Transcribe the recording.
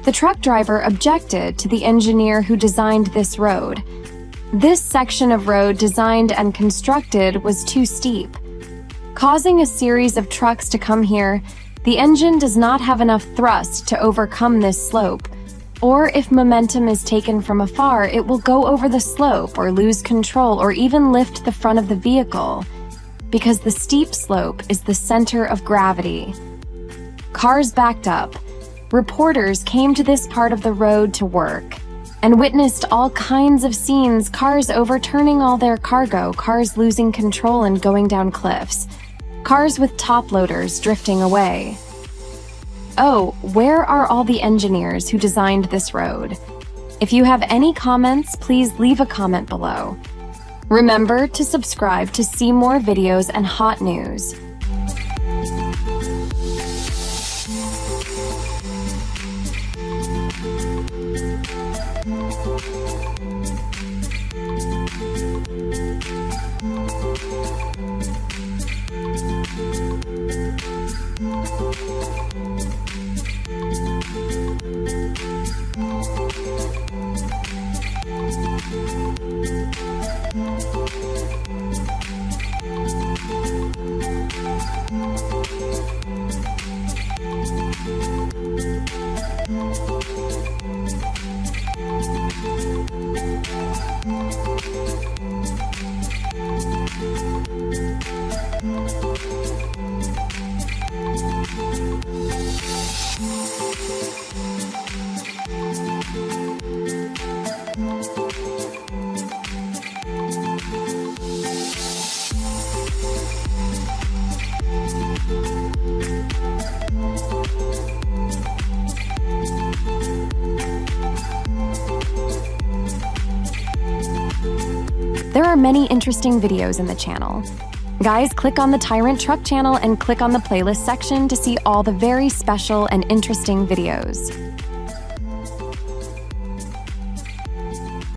The truck driver objected to the engineer who designed this road. This section of road designed and constructed was too steep. Causing a series of trucks to come here, the engine does not have enough thrust to overcome this slope, or if momentum is taken from afar, it will go over the slope or lose control or even lift the front of the vehicle, because the steep slope is the center of gravity. Cars backed up. Reporters came to this part of the road to work and witnessed all kinds of scenes: cars overturning all their cargo, cars losing control and going down cliffs, cars with top loaders drifting away. Oh, where are all the engineers who designed this road? If you have any comments, please leave a comment below. Remember to subscribe to see more videos and hot news. There are many interesting videos in the channel. Guys, click on the Tyrant Truck channel and click on the playlist section to see all the very special and interesting videos.